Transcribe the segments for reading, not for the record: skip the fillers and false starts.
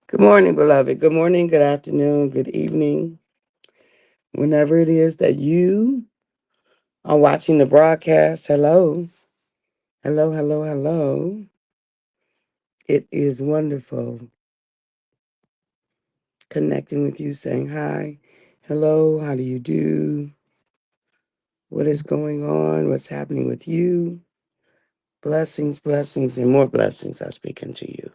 Good morning, beloved. Good morning, good afternoon, good evening. Whenever it is that you are watching the broadcast, hello, hello, hello, hello. It is wonderful connecting with you, saying hi, hello, how do you do? What is going on? What's happening with you? Blessings, blessings, and more blessings are speaking to you.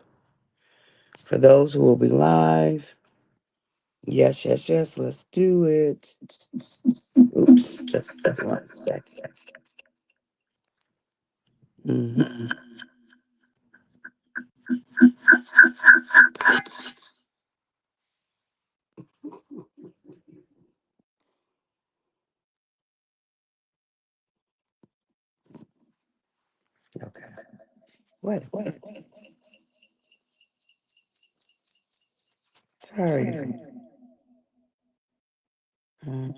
For those who will be live, yes, yes, yes, let's do it. Oops, just one second. Mhm. Okay. What? Sorry. Uh,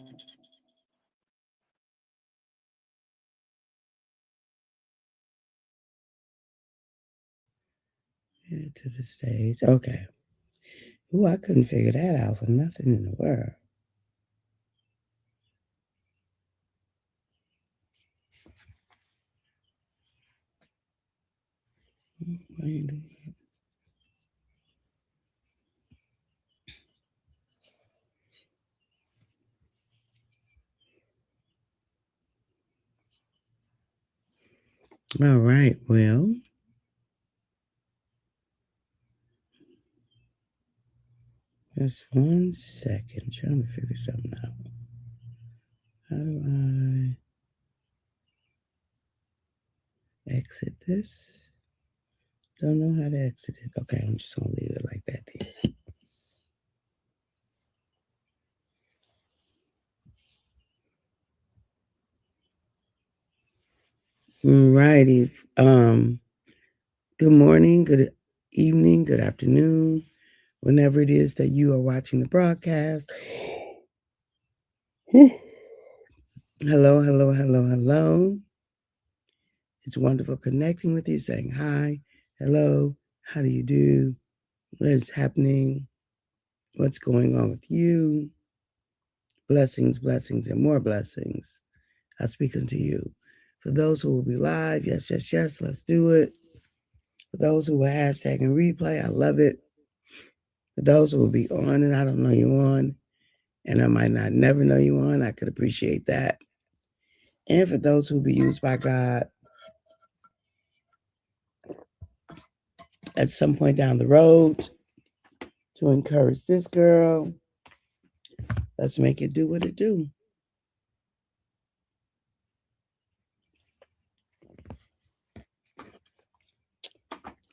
to the stage. Okay. Ooh, I couldn't figure that out for nothing in the world. Why you doing that? All right. Well, just one second. Trying to figure something out. How do I exit this? Don't know how to exit it. Okay, I'm just gonna leave it like that then. Alrighty. Good morning, good evening, good afternoon, whenever it is that you are watching the broadcast. Hello, hello, hello, hello. It's wonderful connecting with you, saying hi, hello, how do you do? What is happening? What's going on with you? Blessings, blessings, and more blessings. I speak unto you. For those who will be live, yes, yes, yes, let's do it. For those who will hashtag and replay, I love it. For those who will be on and I don't know you on, and I might not never know you on, I could appreciate that. And for those who will be used by God at some point down the road to encourage this girl, let's make it do what it do.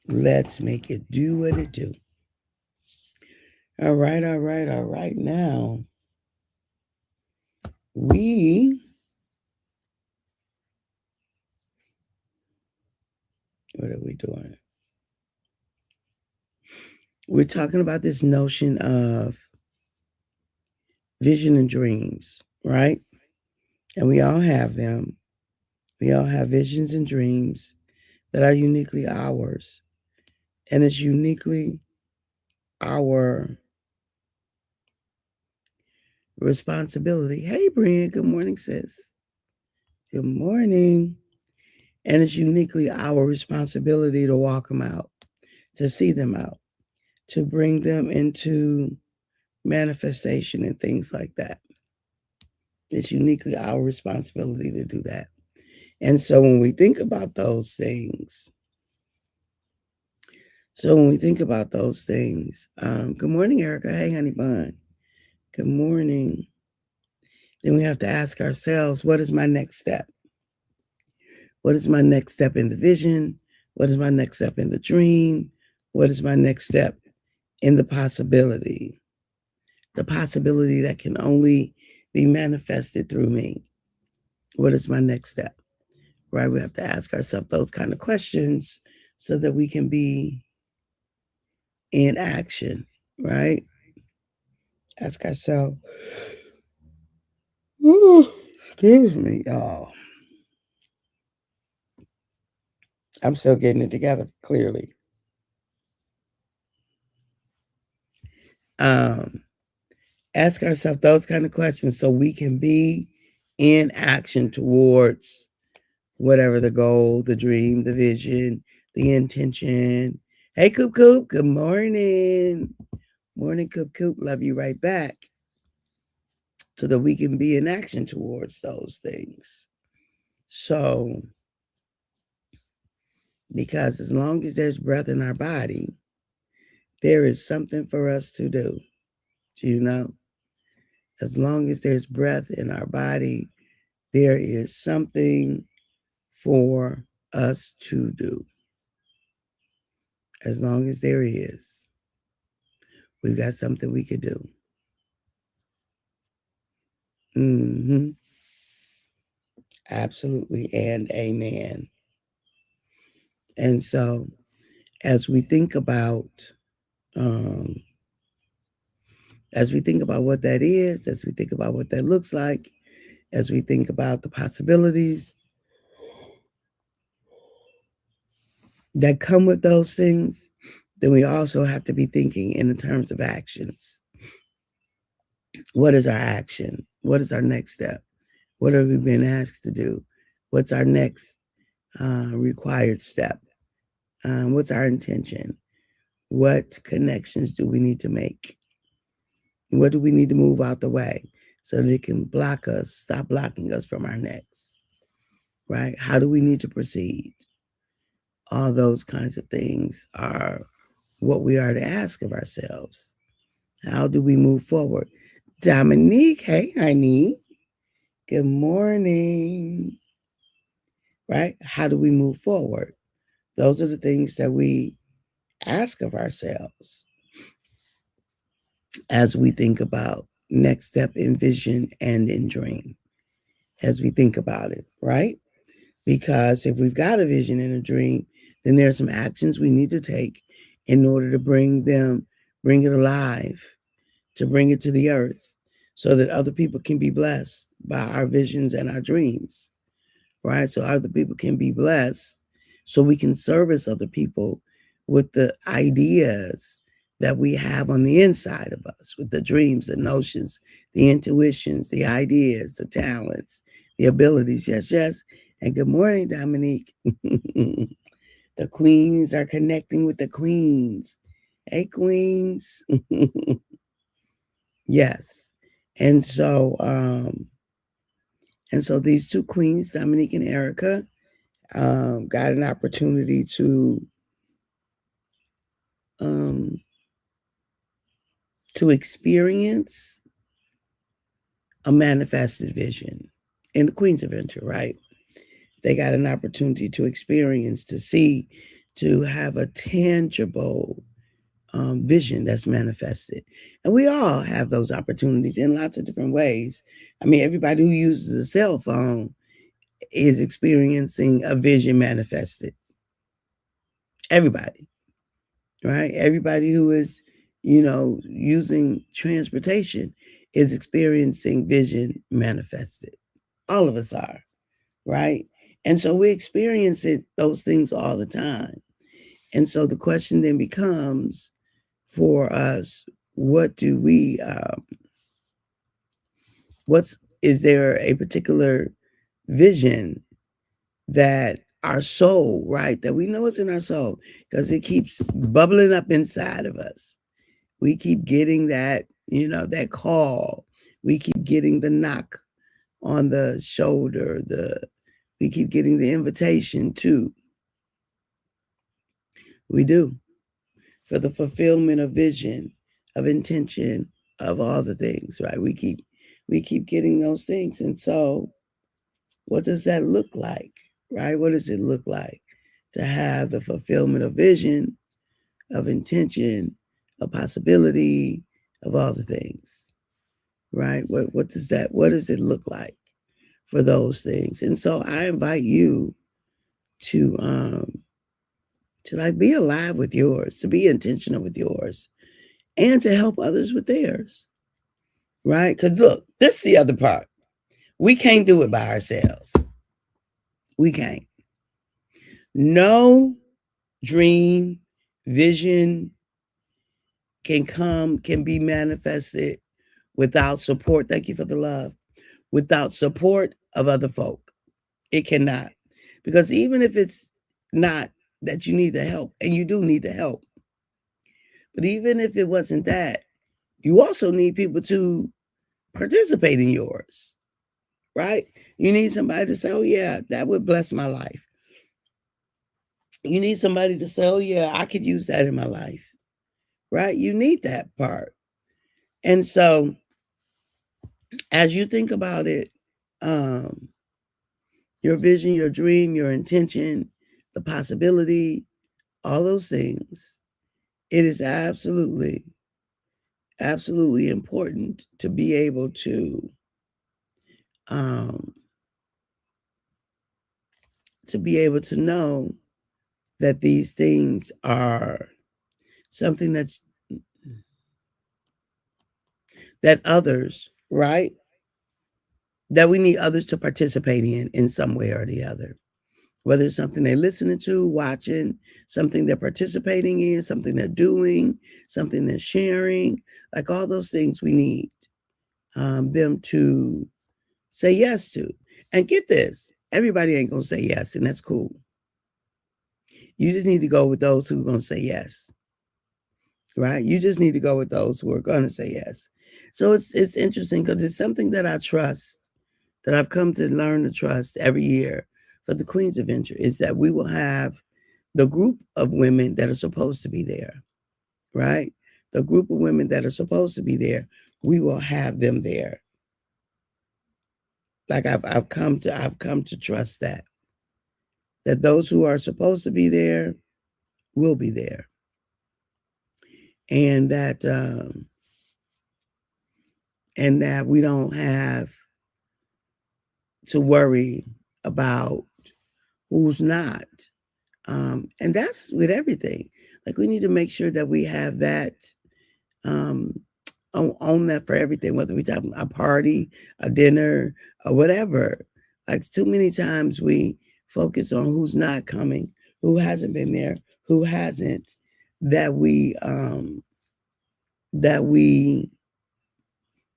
Let's make it do what it do. All right, all right, all right. Now, we, what are we doing? We're talking about this notion of vision and dreams, right? And we all have them. We all have visions and dreams that are uniquely ours. And it's uniquely our responsibility. Hey, Brian, good morning, sis. Good morning. And it's uniquely our responsibility to walk them out, to see them out, to bring them into manifestation and things like that. It's uniquely our responsibility to do that. And so when we think about those things, good morning, Erica. Hey, honey bun. Good morning. Then we have to ask ourselves, what is my next step? What is my next step in the vision? What is my next step in the dream? What is my next step in the possibility? The possibility that can only be manifested through me. What is my next step? Right? We have to ask ourselves those kind of questions so that we can be in action, right? Ask ourselves, excuse me, y'all. I'm still getting it together clearly. Ask ourselves those kind of questions so we can be in action towards whatever the goal, the dream, the vision, the intention. Hey, Coop Coop, good morning. Morning, Coop Coop. Love you right back. So that we can be in action towards those things. So, because as long as there's breath in our body, there is something for us to do. Do you know? As long as there's breath in our body, there is something for us to do. As long as there is, we've got something we could do. Mm-hmm. Absolutely, and amen. And so, as we think about what that is, as we think about what that looks like, as we think about the possibilities that come with those things, then we also have to be thinking in terms of actions. What is our action? What is our next step? What have we been asked to do? What's our next required step? What's our intention? What connections do we need to make? What do we need to move out the way so that it can block us, stop blocking us from our next? Right? How do we need to proceed? All those kinds of things are what we are to ask of ourselves. How do we move forward? Dominique, hey, honey. Good morning. Right? How do we move forward? Those are the things that we ask of ourselves as we think about next step in vision and in dream, as we think about it, right? Because if we've got a vision and a dream, then there are some actions we need to take in order to bring it alive, to bring it to the earth so that other people can be blessed by our visions and our dreams, right? So other people can be blessed so we can service other people with the ideas that we have on the inside of us, with the dreams, the notions, the intuitions, the ideas, the talents, the abilities. Yes, yes. And good morning, Dominique. The queens are connecting with the queens. Hey, queens. Yes. And so these two queens, Dominique and Erica, got an opportunity to experience a manifested vision in the Queen's Adventure, right? They got an opportunity to experience, to see, to have a tangible vision that's manifested. And we all have those opportunities in lots of different ways. I mean, everybody who uses a cell phone is experiencing a vision manifested. Everybody, right? Everybody who is, using transportation is experiencing vision manifested. All of us are, right? And so we experience those things all the time. And so the question then becomes for us, what do we, is there a particular vision that our soul, right, that we know it's in our soul because it keeps bubbling up inside of us. We keep getting that, that call. We keep getting the knock on the shoulder. We keep getting the invitation too. We do. For the fulfillment of vision, of intention, of all the things, right? We keep getting those things. And so what does that look like, right? What does it look like to have the fulfillment of vision, of intention, of possibility, of all the things, right? What does it look like for those things? And so I invite you to like be alive with yours, to be intentional with yours, and to help others with theirs, right? Because look, this is the other part. We can't do it by ourselves. We can't. No dream, vision, can be manifested without support. Thank you for the love. Without support of other folk. It cannot. Because even if it's not that you need the help, and you do need the help, but even if it wasn't that, you also need people to participate in yours, right? You need somebody to say, oh, yeah, that would bless my life. You need somebody to say, oh, yeah, I could use that in my life, right? You need that part. And so as you think about it, your vision, your dream, your intention, the possibility, all those things, it is absolutely important to be able to know that these things are something that others, right? That we need others to participate in some way or the other. Whether it's something they're listening to, watching, something they're participating in, something they're doing, something they're sharing, like all those things we need them to say yes to. And get this, everybody ain't going to say yes, and that's cool. You just need to go with those who are going to say yes, right? You just need to go with those who are going to say yes. So it's interesting because it's something that I trust, that I've come to learn to trust every year for the Queen's Adventure, is that we will have the group of women that are supposed to be there, right? The group of women that are supposed to be there, we will have them there. Like I've come to trust that those who are supposed to be there will be there, and that we don't have to worry about who's not. And that's with everything. Like we need to make sure that we have that on that for everything, whether we're talking a party, a dinner, or whatever. Like too many times we focus on who's not coming, who hasn't been there, who hasn't, that we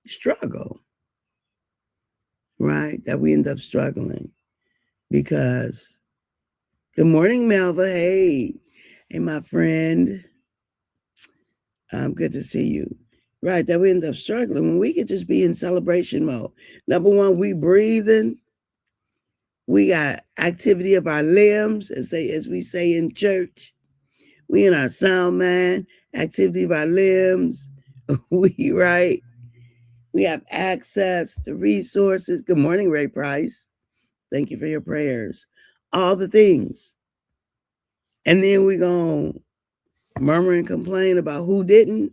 struggle, right? That we end up struggling because, good morning, Melva. Hey, my friend. Good to see you. Right, that we end up struggling when we could just be in celebration mode. Number one, we breathing. We got activity of our limbs, as we say in church. We in our sound mind, activity of our limbs. We have access to resources. Good morning, Ray Price. Thank you for your prayers. All the things. And then we're going to murmur and complain about who didn't.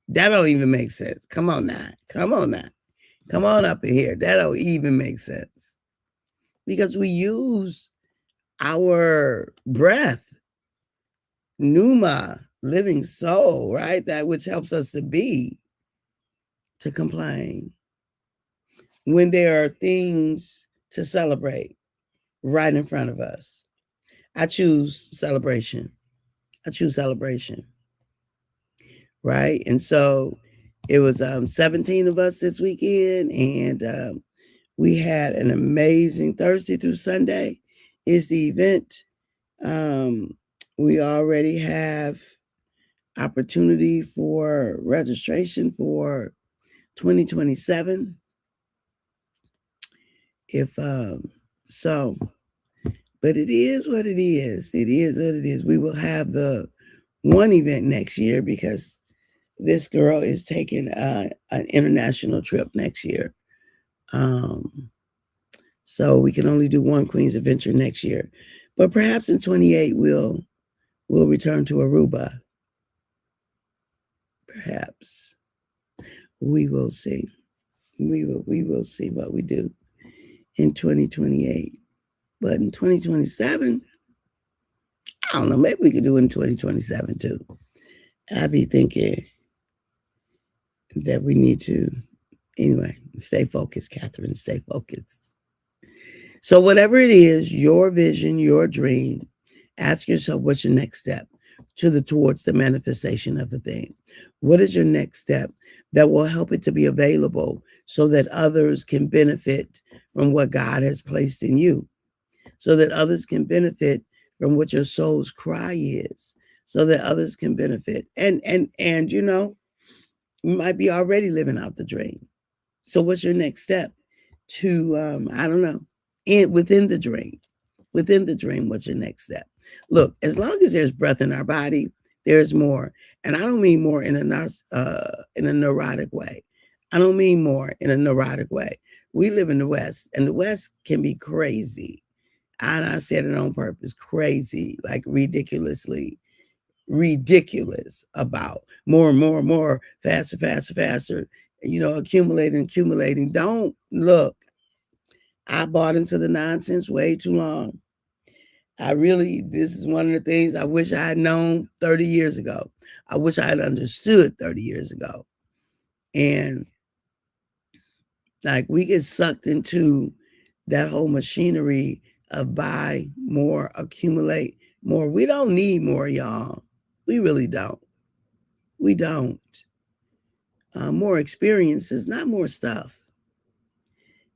That don't even make sense. Come on now. Come on up in here. That don't even make sense. Because we use our breath, pneuma, living soul, right? That which helps us to complain. When there are things to celebrate right in front of us. I choose celebration. Right? And so it was 17 of us this weekend, and we had an amazing Thursday through Sunday is the event. We already have opportunity for registration for 2027. But it is what it is. It is what it is. We will have the one event next year because this girl is taking an international trip next year. So we can only do one Queen's Adventure next year. But perhaps in 28 we'll return to Aruba. Perhaps. We will see. We will see what we do in 2028. But in 2027, I don't know, maybe we could do it in 2027 too. I'd be thinking that we need to, anyway, stay focused, Catherine, stay focused. So whatever it is, your vision, your dream, ask yourself, what's your next step? towards the manifestation of the thing? What is your next step that will help it to be available so that others can benefit from what God has placed in you, so that others can benefit from what your soul's cry is, so that others can benefit? And you know, you might be already living out the dream. So what's your next step to I don't know, within the dream? Within the dream, what's your next step? Look, as long as there's breath in our body, there's more. And I don't mean more in a neurotic way. I don't mean more in a neurotic way. We live in the West, and the West can be crazy. And I said it on purpose, crazy, like ridiculously ridiculous about more and more and more, faster, faster, faster, you know, accumulating. Don't look. I bought into the nonsense way too long. This is one of the things I wish I had known 30 years ago. I wish I had understood 30 years ago. And like we get sucked into that whole machinery of buy more, accumulate more. We don't need more, y'all. We really don't. We don't. More experiences, not more stuff.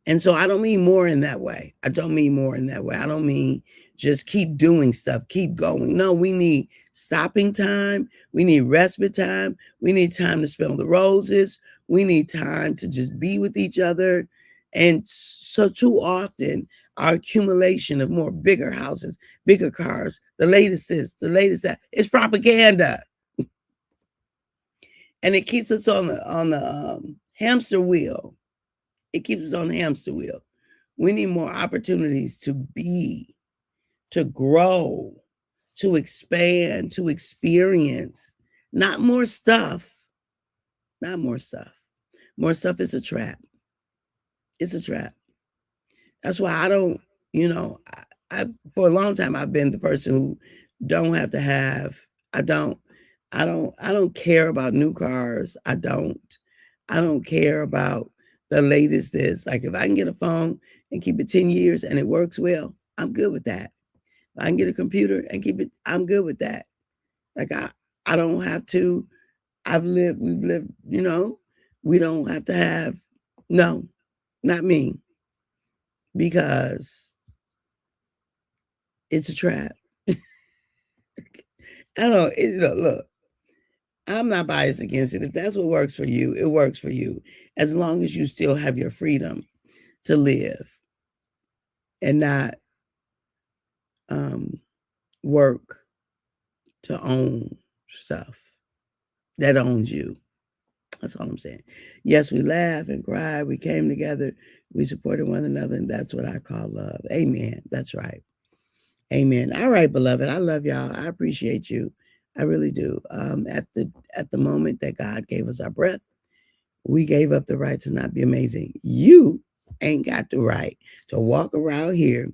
And so I don't mean more in that way. I don't mean more in that way. I don't mean just keep doing stuff, keep going. No, we need stopping time. We need respite time. We need time to smell the roses. We need time to just be with each other. And so too often, our accumulation of more bigger houses, bigger cars, the latest this, the latest that, it's propaganda. And it keeps us on the hamster wheel. It keeps us on the hamster wheel. We need more opportunities to be, to grow, to expand, to experience. Not more stuff. Not more stuff. More stuff is a trap. It's a trap. That's why I don't, you know, I for a long time I've been the person who don't have to have. I don't care about new cars. I don't care about the latest this. Like if I can get a phone and keep it 10 years and it works well, I'm good with that. If I can get a computer and keep it, I'm good with that. Like I don't have to, we've lived, you know, we don't have to have, no, not me. Because it's a trap. Look, I'm not biased against it. If that's what works for you, it works for you. As long as you still have your freedom to live and not work to own stuff that owns you. That's all I'm saying. Yes, we laugh and cry. We came together. We supported one another, and that's what I call love. Amen. That's right. Amen. All right, beloved. I love y'all. I appreciate you. I really do. At the moment that God gave us our breath, we gave up the right to not be amazing. You ain't got the right to walk around here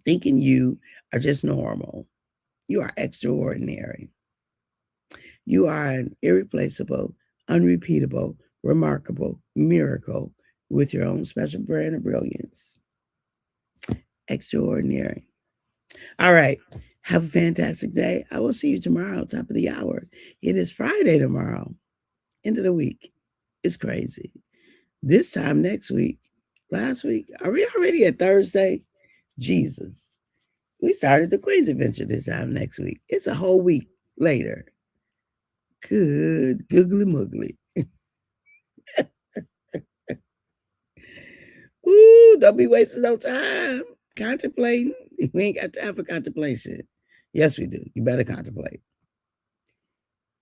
thinking you are just normal. You are extraordinary. You are an irreplaceable, unrepeatable, remarkable miracle with your own special brand of brilliance. Extraordinary. All right. Have a fantastic day. I will see you tomorrow, top of the hour. It is Friday tomorrow, end of the week. It's crazy. This time next week, last week, are we already at Thursday? Jesus. We started the Queen's Adventure this time next week. It's a whole week later. Good googly moogly. Ooh, don't be wasting no time contemplating. We ain't got time for contemplation. Yes, we do. You better contemplate.